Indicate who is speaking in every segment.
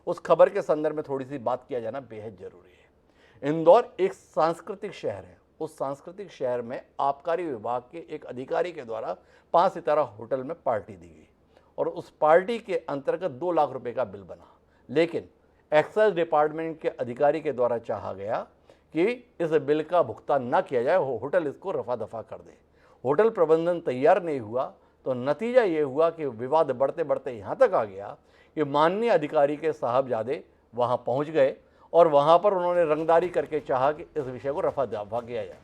Speaker 1: उस खबर के संदर्भ में थोड़ी सी बात किया जाना बेहद जरूरी है। इंदौर एक सांस्कृतिक शहर है। उस सांस्कृतिक शहर में आबकारी विभाग के एक अधिकारी के द्वारा 5 सितारा होटल में पार्टी दी गई और उस पार्टी के अंतर्गत 2 लाख रुपए का बिल बना, लेकिन एक्साइज डिपार्टमेंट के अधिकारी के द्वारा चाहा गया कि इस बिल का भुगतान न किया जाए, होटल इसको रफा दफा कर दे। होटल प्रबंधन तैयार नहीं हुआ तो नतीजा ये हुआ कि विवाद बढ़ते बढ़ते यहाँ तक आ गया कि माननीय अधिकारी के साहबजादे वहाँ पहुँच गए और वहाँ पर उन्होंने रंगदारी करके चाहा कि इस विषय को रफा दफा किया जाए।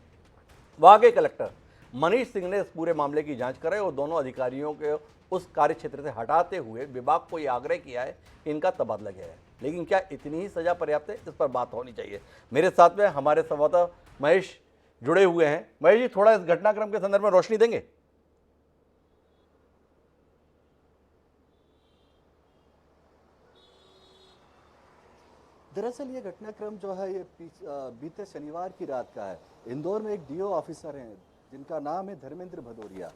Speaker 1: वहाँ के कलेक्टर मनीष सिंह ने इस पूरे मामले की जांच कराई और दोनों अधिकारियों के उस कार्य क्षेत्र से हटाते हुए विभाग को यह आग्रह किया है कि इनका तबादला किया जाए। लेकिन क्या इतनी ही सजा पर्याप्त है? इस पर बात होनी चाहिए। मेरे साथ में हमारे संवाददाता महेश जुड़े हुए हैं। महेश जी, थोड़ा इस घटनाक्रम के संदर्भ में रोशनी देंगे?
Speaker 2: दरअसल ये घटनाक्रम जो है ये बीते शनिवार की रात का है। इंदौर में एक डीओ ऑफिसर हैं जिनका नाम है धर्मेंद्र भदौरिया।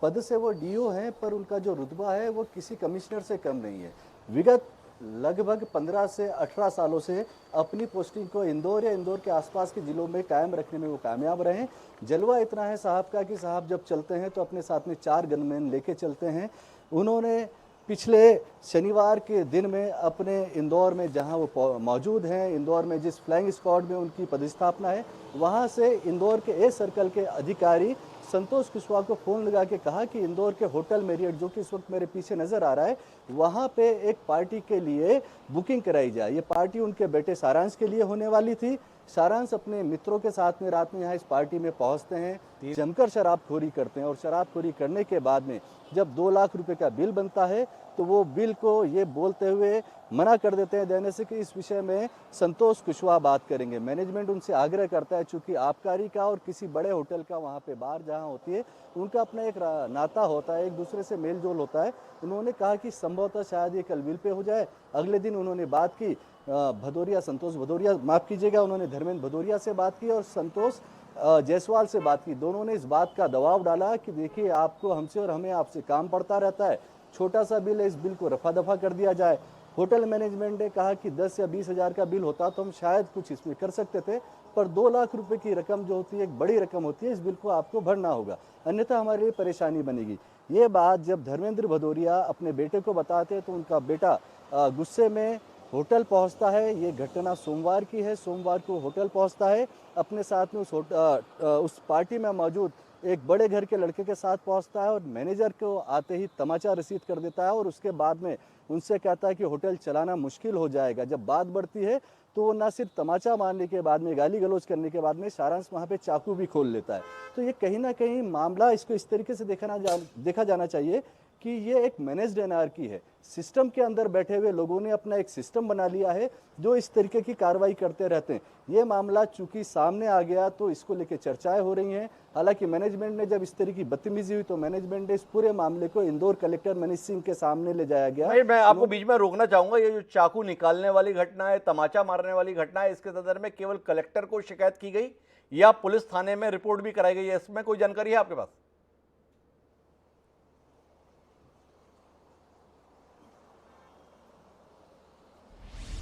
Speaker 2: पद से वो डीओ हैं पर उनका जो रुतबा है वो किसी कमिश्नर से कम नहीं है। विगत लगभग 15 से 18 सालों से अपनी पोस्टिंग को इंदौर या इंदौर के आसपास के जिलों में कायम रखने में वो कामयाब रहे हैं। जलवा इतना है साहब का कि साहब जब चलते हैं तो अपने साथ में 4 गनमैन लेके चलते हैं। उन्होंने पिछले शनिवार के दिन में अपने इंदौर में जहां वो मौजूद हैं, इंदौर में जिस फ्लाइंग स्क्वाड में उनकी पदस्थापना है, वहां से इंदौर के ए सर्कल के अधिकारी संतोष कुशवाहा को फ़ोन लगा के कहा कि इंदौर के होटल मेरियट, जो कि इस वक्त मेरे पीछे नज़र आ रहा है, वहाँ पे एक पार्टी के लिए बुकिंग कराई जाए। ये पार्टी उनके बेटे सारांश के लिए होने वाली थी। सारांश अपने मित्रों के साथ में रात में यहाँ इस पार्टी में पहुँचते हैं, जमकर शराबखोरी करते हैं और शराबखोरी करने के बाद में जब 2 लाख रुपए का बिल बनता है तो वो बिल को ये बोलते हुए मना कर देते हैं देने से कि इस विषय में संतोष कुशवाहा बात करेंगे। मैनेजमेंट उनसे आग्रह करता है, चूंकि आबकारी का और किसी बड़े होटल का वहाँ पे बार जहाँ होती है उनका अपना एक नाता होता है, एक दूसरे से मेल जोल होता है। उन्होंने कहा कि संभवतः शायद ये कल बिल पे हो जाए। अगले दिन उन्होंने बात की संतोष भदौरिया, माफ़ कीजिएगा, उन्होंने धर्मेंद्र भदौरिया से बात की और संतोष जायसवाल से बात की। दोनों ने इस बात का दबाव डाला कि देखिए आपको हमसे और हमें आपसे काम पड़ता रहता है, छोटा सा बिल है, इस बिल को रफा दफा कर दिया जाए। होटल मैनेजमेंट ने कहा कि 10 या 20 हज़ार का बिल होता तो हम शायद कुछ इसमें कर सकते थे, पर 2 लाख रुपए की रकम जो होती है एक बड़ी रकम होती है, इस बिल को आपको भरना होगा, अन्यथा हमारे लिए परेशानी बनेगी। ये बात जब धर्मेंद्र भदौरिया अपने बेटे को बताते तो उनका बेटा गुस्से में होटल पहुंचता है। ये घटना सोमवार की है। सोमवार को होटल पहुंचता है, अपने साथ में उस पार्टी में मौजूद एक बड़े घर के लड़के के साथ पहुंचता है और मैनेजर को आते ही तमाचा रसीद कर देता है और उसके बाद में उनसे कहता है कि होटल चलाना मुश्किल हो जाएगा। जब बात बढ़ती है तो वो ना सिर्फ तमाचा मारने के बाद में, गाली गलौज करने के बाद में सारांश वहाँ पे चाकू भी खोल लेता है। तो ये कहीं ना कहीं मामला इसको इस तरीके से देखा जाना चाहिए कि ये एक मैनेज्ड एनार्की है। सिस्टम के अंदर बैठे हुए लोगों ने अपना एक सिस्टम बना लिया है जो इस तरीके की कार्रवाई करते रहते हैं। ये मामला चूंकि सामने आ गया तो इसको लेकर चर्चाएं हो रही हैं। हालांकि मैनेजमेंट ने जब इस तरह की बदतमीजी हुई तो मैनेजमेंट ने इस पूरे मामले को इंदौर कलेक्टर मनीष सिंह के सामने ले जाया गया।
Speaker 1: मैं आपको बीच में रोकना चाहूंगा। ये जो चाकू निकालने वाली घटना है, तमाचा मारने वाली घटना है, इसके संदर्भ में केवल कलेक्टर को शिकायत की गई या पुलिस थाने में रिपोर्ट भी कराई गई है? इसमें कोई जानकारी है आपके पास?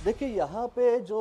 Speaker 2: देखिए यहाँ पे जो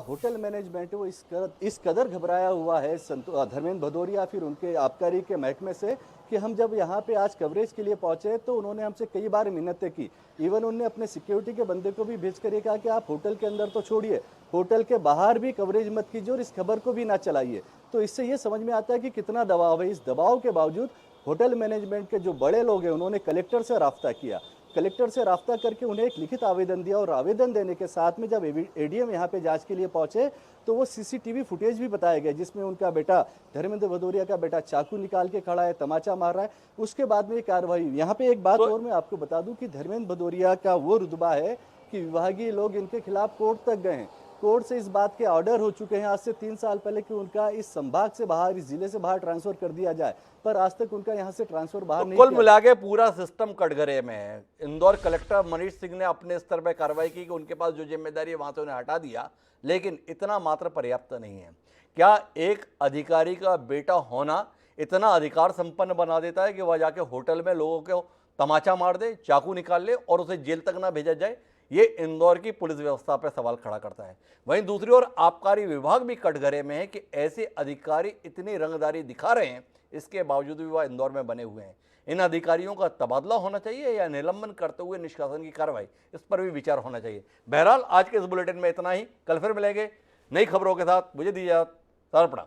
Speaker 2: होटल मैनेजमेंट है वो इस कदर घबराया हुआ है धर्मेंद्र भदौरिया फिर उनके आबकारी के महकमे से कि हम जब यहाँ पे आज कवरेज के लिए पहुंचे तो उन्होंने हमसे कई बार मिन्नतें की। इवन उन्होंने अपने सिक्योरिटी के बंदे को भी भेज कर ये कहा कि आप होटल के अंदर तो छोड़िए, होटल के बाहर भी कवरेज मत कीजिए और इस खबर को भी ना चलाइए। तो इससे ये समझ में आता है कि कितना दबाव है। इस दबाव के बावजूद होटल मैनेजमेंट के जो बड़े लोग हैं उन्होंने कलेक्टर से राब्ता किया। कलेक्टर से राब्ता करके उन्हें एक लिखित आवेदन दिया और आवेदन देने के साथ में जब एडीएम यहाँ पे जांच के लिए पहुंचे तो वो सीसीटीवी फुटेज भी बताया गया जिसमें उनका बेटा धर्मेंद्र भदौरिया का बेटा चाकू निकाल के खड़ा है, तमाचा मार रहा है। उसके बाद में ये कार्रवाई हुई। यहाँ पे एक बात और मैं आपको बता दूं कि धर्मेंद्र भदौरिया का वो रुतबा है कि विभागीय लोग इनके खिलाफ कोर्ट तक गए हैं। कोर्ट से इस बात के ऑर्डर हो चुके हैं आज से 3 साल पहले कि उनका इस संभाग से बाहर, इस जिले से बाहर ट्रांसफर कर दिया जाए, पर आज तक उनका यहाँ से ट्रांसफर बाहर नहीं।
Speaker 1: कुल मिला के पूरा सिस्टम कटघरे में है। इंदौर कलेक्टर मनीष सिंह ने अपने स्तर पर कार्रवाई की कि उनके पास जो जिम्मेदारी है वहां से उन्हें हटा दिया, लेकिन इतना मात्र पर्याप्त नहीं है। क्या एक अधिकारी का बेटा होना इतना अधिकार संपन्न बना देता है कि वह जाके होटल में लोगों को तमाचा मार दे, चाकू निकाल ले और उसे जेल तक ना भेजा जाए? ये इंदौर की पुलिस व्यवस्था पर सवाल खड़ा करता है। वहीं दूसरी ओर आबकारी विभाग भी कटघरे में है कि ऐसे अधिकारी इतनी रंगदारी दिखा रहे हैं, इसके बावजूद भी वह इंदौर में बने हुए हैं। इन अधिकारियों का तबादला होना चाहिए या निलंबन करते हुए निष्कासन की कार्रवाई, इस पर भी विचार होना चाहिए। बहरहाल आज के इस बुलेटिन में इतना ही। कल फिर मिलेंगे नई खबरों के साथ। मुझे दीजिए इजाजत। प्रणाम।